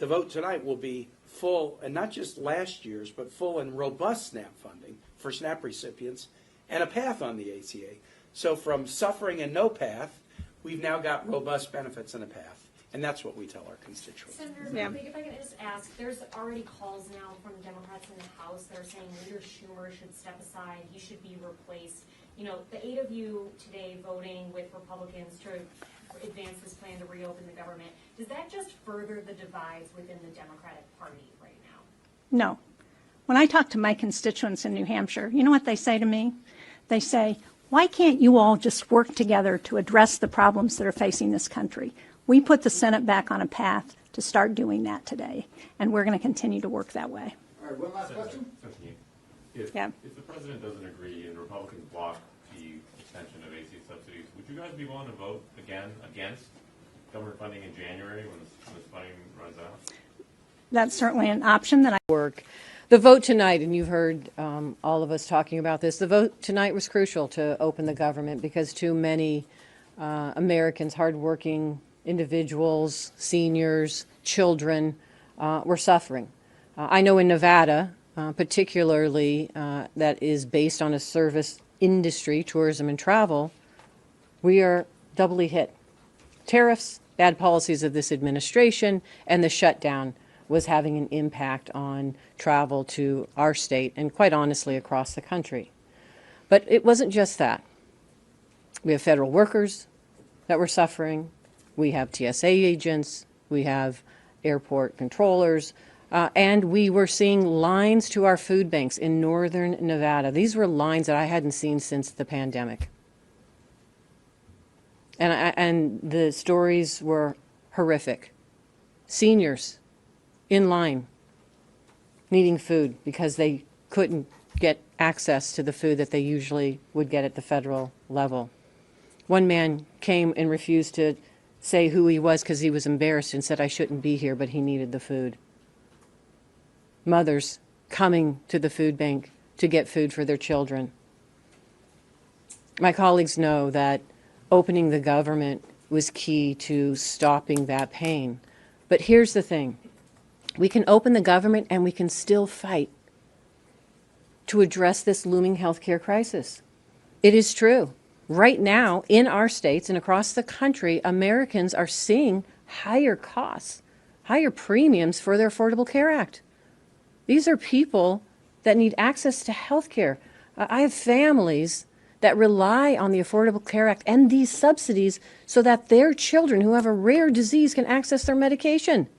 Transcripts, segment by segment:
the vote tonight will be full, and not just last year's, but full and robust SNAP funding for SNAP recipients and a path on the ACA. So from suffering and no path, we've now got robust benefits and a path. And that's what we tell our constituents. Senator, if I could just ask, there's already calls now from the Democrats in the House that are saying Leader Schumer should step aside, he should be replaced. You know, the 8 of you today voting with Republicans to advance this plan to reopen the government, does that just further the divides within the Democratic Party right now? No. When I talk to my constituents in New Hampshire, you know what they say to me? They say, why can't you all just work together to address the problems that are facing this country? We put the Senate back on a path to start doing that today, and we're going to continue to work that way. All right, one last question. If the president doesn't agree and Republicans block the extension of AC subsidies, would you guys be willing to vote again against government funding in January when this funding runs out? That's certainly an option that I work. The vote tonight, and you've heard all of us talking about this, the vote tonight was crucial to open the government because too many Americans, hardworking individuals, seniors, children were suffering. I know in Nevada, particularly that is based on a service industry, tourism and travel, we are doubly hit. Tariffs, bad policies of this administration, and the shutdown was having an impact on travel to our state and quite honestly across the country. But it wasn't just that. We have federal workers that were suffering. We have TSA agents, we have airport controllers, and we were seeing lines to our food banks in northern Nevada. These were lines that I hadn't seen since the pandemic. And the stories were horrific. Seniors in line needing food because they couldn't get access to the food that they usually would get at the federal level. One man came and refused to say who he was because he was embarrassed and said, I shouldn't be here, but he needed the food. Mothers coming to the food bank to get food for their children. My colleagues know that opening the government was key to stopping that pain. But here's the thing. We can open the government and we can still fight to address this looming healthcare crisis. It is true. Right now, in our states and across the country, Americans are seeing higher costs, higher premiums for their Affordable Care Act. These are people that need access to health care. I have families that rely on the Affordable Care Act and these subsidies so that their children who have a rare disease can access their medication.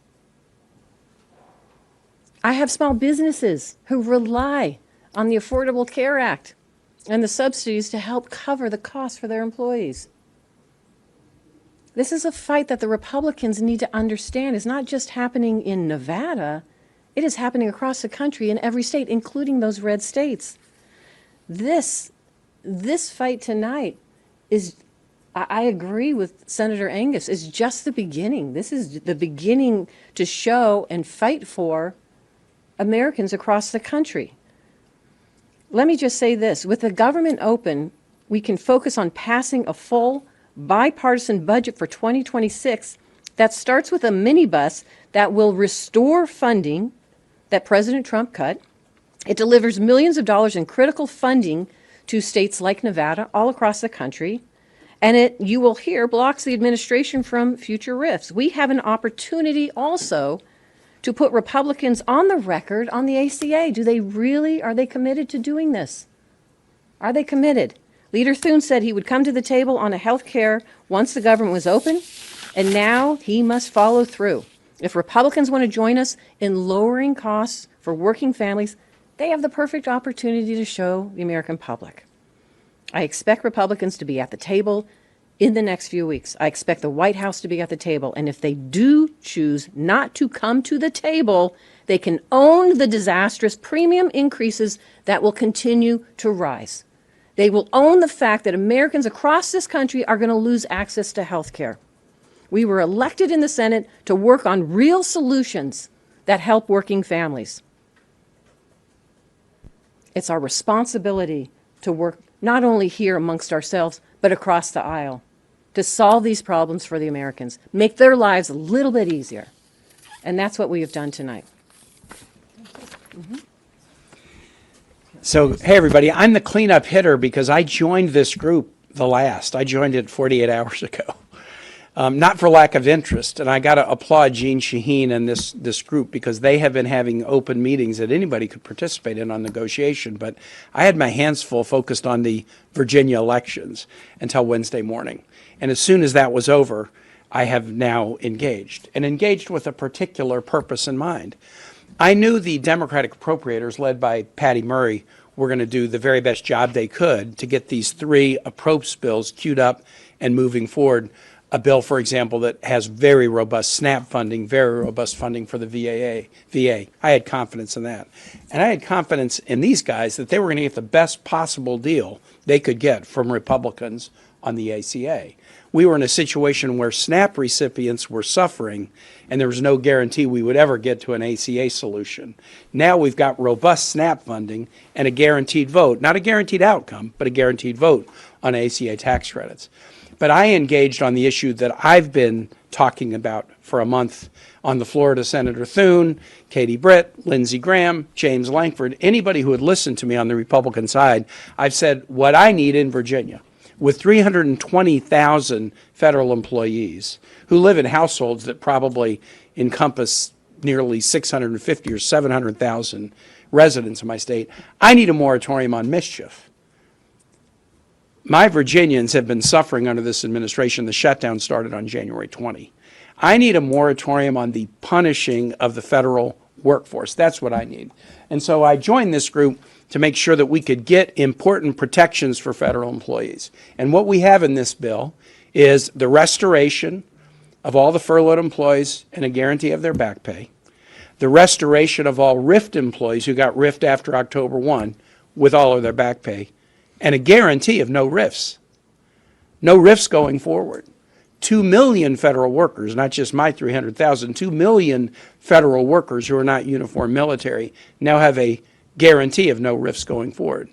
I have small businesses who rely on the Affordable Care Act and the subsidies to help cover the costs for their employees. This is a fight that the Republicans need to understand is not just happening in Nevada, it is happening across the country in every state, including those red states. This fight tonight is, I agree with Senator Angus, is just the beginning. This is the beginning to show and fight for Americans across the country. Let me just say this, with the government open, we can focus on passing a full bipartisan budget for 2026 that starts with a minibus that will restore funding that President Trump cut. It delivers millions of dollars in critical funding to states like Nevada all across the country. And it, you will hear, blocks the administration from future rifts. We have an opportunity also to put Republicans on the record on the ACA. Are they committed to doing this? Are they committed? Leader Thune said he would come to the table on a health care once the government was open, and now he must follow through. If Republicans want to join us in lowering costs for working families, they have the perfect opportunity to show the American public. I expect Republicans to be at the table in the next few weeks. I expect the White House to be at the table. And if they do choose not to come to the table, they can own the disastrous premium increases that will continue to rise. They will own the fact that Americans across this country are going to lose access to health care. We were elected in the Senate to work on real solutions that help working families. It's our responsibility to work not only here amongst ourselves, but across the aisle to solve these problems for the Americans, make their lives a little bit easier. And that's what we have done tonight. So, hey, everybody, I'm the cleanup hitter because I joined this group I joined it 48 hours ago. Not for lack of interest, and I got to applaud Jeanne Shaheen and this group because they have been having open meetings that anybody could participate in on negotiation, but I had my hands full focused on the Virginia elections until Wednesday morning. And as soon as that was over, I have now engaged with a particular purpose in mind. I knew the Democratic appropriators, led by Patty Murray, were going to do the very best job they could to get these 3 appropriations bills queued up and moving forward. A bill, for example, that has very robust SNAP funding, very robust funding for the VA. I had confidence in that. And I had confidence in these guys that they were going to get the best possible deal they could get from Republicans on the ACA. We were in a situation where SNAP recipients were suffering, and there was no guarantee we would ever get to an ACA solution. Now we've got robust SNAP funding and a guaranteed vote, not a guaranteed outcome, but a guaranteed vote on ACA tax credits. But I engaged on the issue that I've been talking about for a month on the floor to Senator Thune, Katie Britt, Lindsey Graham, James Lankford, anybody who had listened to me on the Republican side. I've said what I need in Virginia, with 320,000 federal employees who live in households that probably encompass nearly 650 or 700,000 residents in my state, I need a moratorium on mischief. My Virginians have been suffering under this administration. The shutdown started on January 20. I need a moratorium on the punishing of the federal workforce. That's what I need. And so I joined this group to make sure that we could get important protections for federal employees. And what we have in this bill is the restoration of all the furloughed employees and a guarantee of their back pay, the restoration of all RIFT employees who got RIFT after October 1 with all of their back pay, and a guarantee of no RIFs. No RIFs going forward. 2 million federal workers, not just my 300,000, 2 million federal workers who are not uniformed military now have a guarantee of no RIFs going forward.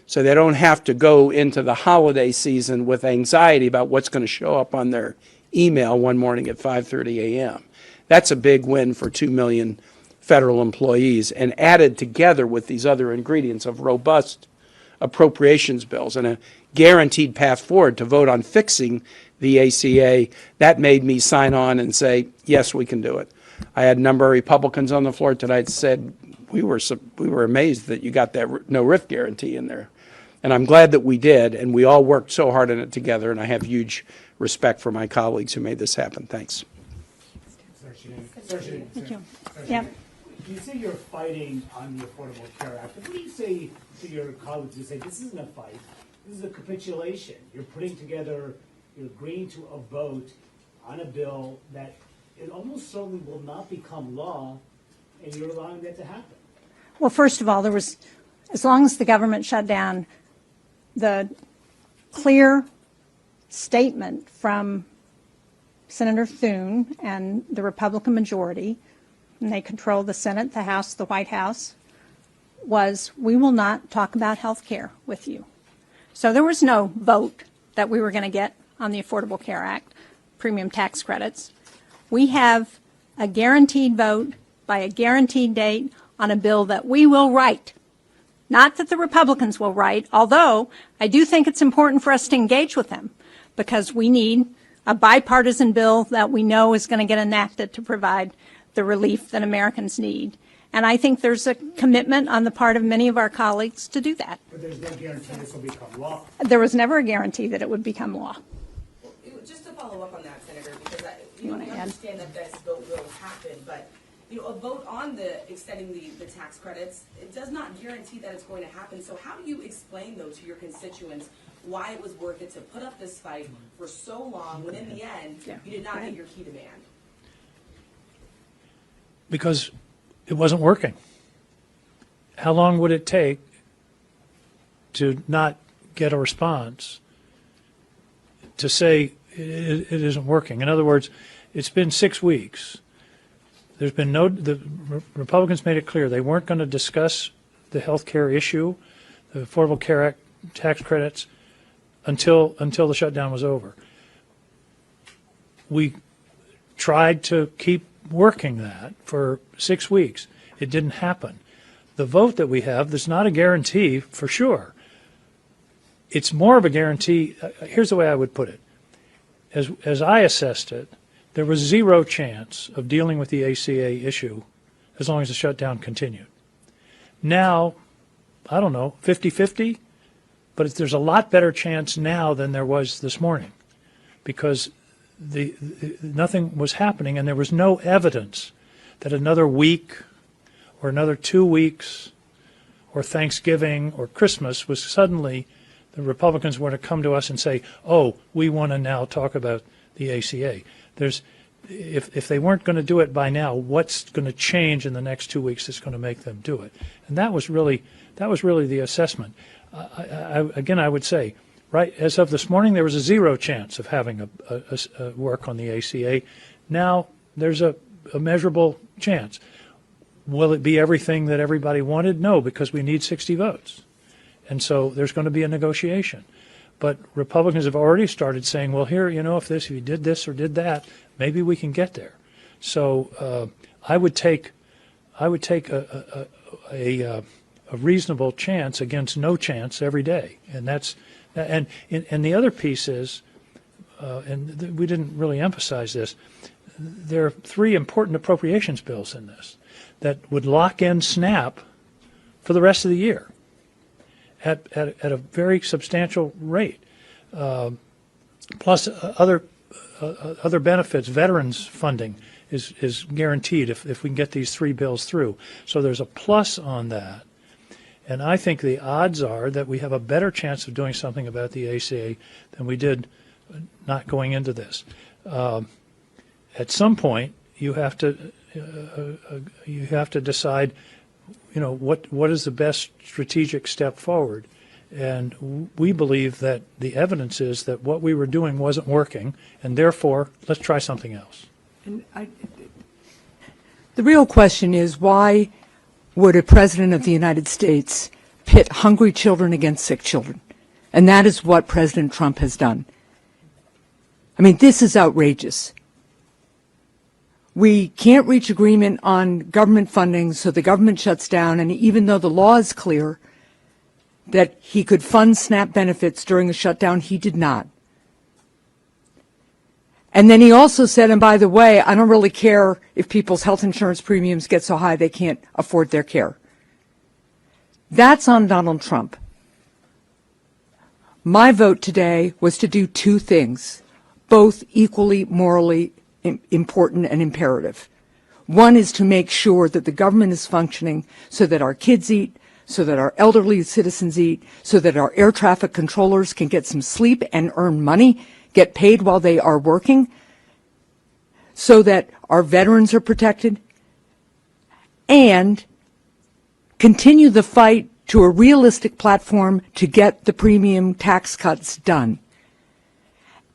So they don't have to go into the holiday season with anxiety about what's going to show up on their email one morning at 5:30 a.m. That's a big win for 2 million federal employees, and added together with these other ingredients of robust appropriations bills and a guaranteed path forward to vote on fixing the ACA, that made me sign on and say, yes, we can do it. I had a number of Republicans on the floor tonight said, we were amazed that you got that no RIF guarantee in there. And I'm glad that we did, and we all worked so hard on it together, and I have huge respect for my colleagues who made this happen. Thanks. Thank you. Yeah. You say you're fighting on the Affordable Care Act. What do you say to your colleagues who say this isn't a fight, this is a capitulation? You're putting together, you're agreeing to a vote on a bill that it almost certainly will not become law, and you're allowing that to happen. Well, first of all, there was, as long as the government shut down, the clear statement from Senator Thune and the Republican majority, and they control the Senate, the House, the White House, was we will not talk about health care with you. So there was no vote that we were going to get on the Affordable Care Act, premium tax credits. We have a guaranteed vote by a guaranteed date on a bill that we will write. Not that the Republicans will write, although I do think it's important for us to engage with them because we need a bipartisan bill that we know is going to get enacted to provide the relief that Americans need. And I think there's a commitment on the part of many of our colleagues to do that. But there's no guarantee this will become law. There was never a guarantee that it would become law. Just to follow up on that, Senator, because You we wanna add? understand that this vote will happen, but a vote on the extending the tax credits, it does not guarantee that it's going to happen. So how do you explain, though, to your constituents why it was worth it to put up this fight for so long when in the end you did not get your key demand? Because it wasn't working. How long would it take to not get a response to say it isn't working? In other words, it's been 6 weeks. There's been the Republicans made it clear they weren't going to discuss the health care issue, the Affordable Care Act tax credits, until the shutdown was over. We tried to keep working that for 6 weeks. It didn't happen. The vote that we have, there's not a guarantee for sure. It's more of a guarantee. Here's the way I would put it. As I assessed it, there was zero chance of dealing with the ACA issue as long as the shutdown continued. Now, I don't know, 50-50, but there's a lot better chance now than there was this morning because nothing was happening and there was no evidence that another week or another 2 weeks or Thanksgiving or Christmas was suddenly the Republicans were to come to us and say, oh, we want to now talk about the ACA. If they weren't going to do it by now, what's going to change in the next 2 weeks that's going to make them do it? And that was really the assessment. Again, I would say, right, as of this morning, there was a zero chance of having a work on the ACA. Now there's a measurable chance. Will it be everything that everybody wanted? No, because we need 60 votes. And so there's going to be a negotiation. But Republicans have already started saying, well, here, if you did this or did that, maybe we can get there. So I would take a reasonable chance against no chance every day. And the other piece is, and we didn't really emphasize this, there are 3 important appropriations bills in this that would lock in SNAP for the rest of the year at a very substantial rate, plus other benefits. Veterans funding is guaranteed if we can get these 3 bills through. So there's a plus on that. And I think the odds are that we have a better chance of doing something about the ACA than we did not going into this. At some point, you have to decide, what is the best strategic step forward. And we believe that the evidence is that what we were doing wasn't working, and therefore, let's try something else. And the real question is, why would a president of the United States pit hungry children against sick children? And that is what President Trump has done. I mean, this is outrageous. We can't reach agreement on government funding, so the government shuts down, and even though the law is clear that he could fund SNAP benefits during a shutdown, he did not. And then he also said, and by the way, I don't really care if people's health insurance premiums get so high they can't afford their care. That's on Donald Trump. My vote today was to do 2 things, both equally morally important and imperative. One is to make sure that the government is functioning so that our kids eat, so that our elderly citizens eat, so that our air traffic controllers can get some sleep and earn money, get paid while they are working, so that our veterans are protected, and continue the fight to a realistic platform to get the premium tax cuts done.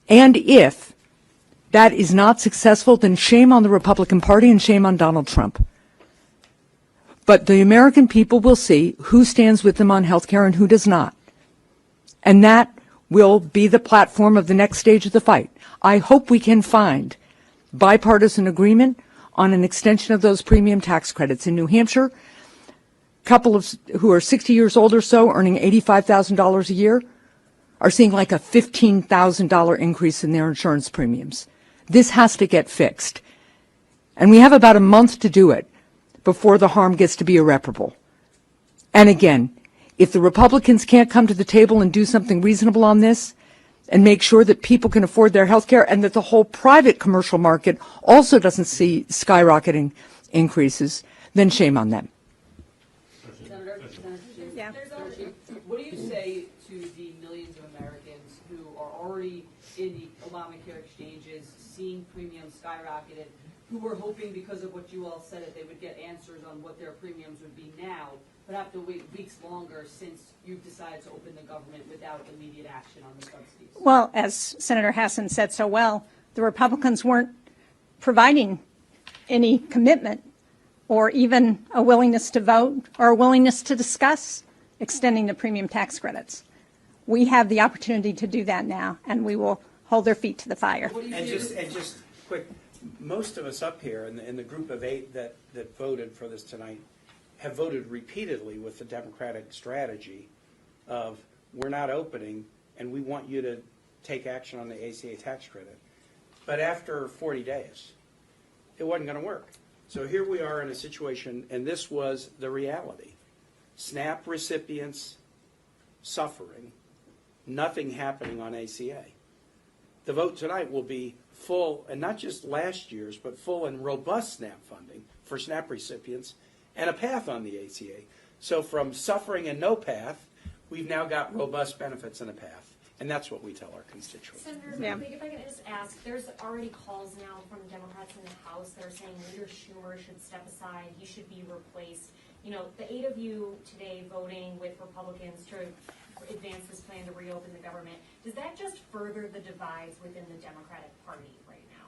And if that is not successful, then shame on the Republican Party and shame on Donald Trump. But the American people will see who stands with them on health care and who does not. And that will be the platform of the next stage of the fight. I hope we can find bipartisan agreement on an extension of those premium tax credits. In New Hampshire, a couple who are 60 years old or so, earning $85,000 a year, are seeing like a $15,000 increase in their insurance premiums. This has to get fixed. And we have about a month to do it before the harm gets to be irreparable. And again, if the Republicans can't come to the table and do something reasonable on this and make sure that people can afford their health care and that the whole private commercial market also doesn't see skyrocketing increases, then shame on them. Yeah. What do you say to the millions of Americans who are already in the Obamacare exchanges, seeing premiums skyrocketed, who were hoping because of what you all said that they would get answers on what their premiums would be now, but have to wait weeks longer since you've decided to open the government without immediate action on the subsidies? Well, as Senator Hassan said so well, the Republicans weren't providing any commitment or even a willingness to vote or a willingness to discuss extending the premium tax credits. We have the opportunity to do that now, and we will hold their feet to the fire. And just quick, most of us up here in the group of 8 that voted for this tonight have voted repeatedly with the Democratic strategy of we're not opening and we want you to take action on the ACA tax credit. But after 40 days, it wasn't going to work. So here we are in a situation, and this was the reality. SNAP recipients suffering, nothing happening on ACA. The vote tonight will be full, and not just last year's, but full and robust SNAP funding for SNAP recipients and a path on the ACA. So from suffering and no path, we've now got robust benefits and a path. And that's what we tell our constituents. Senator, Yeah. if I could just ask, there's already calls now from Democrats in the House that are saying Leader Schumer should step aside, he should be replaced. You know, the 8 of you today voting with Republicans to advance this plan to reopen the government, does that just further the divides within the Democratic Party right now?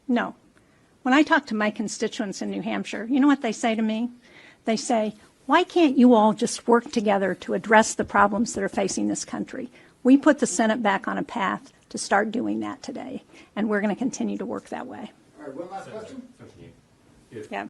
No. When I talk to my constituents in New Hampshire, you know what they say to me? They say, why can't you all just work together to address the problems that are facing this country? We put the Senate back on a path to start doing that today, and we're going to continue to work that way. All right, one last question. If Yeah.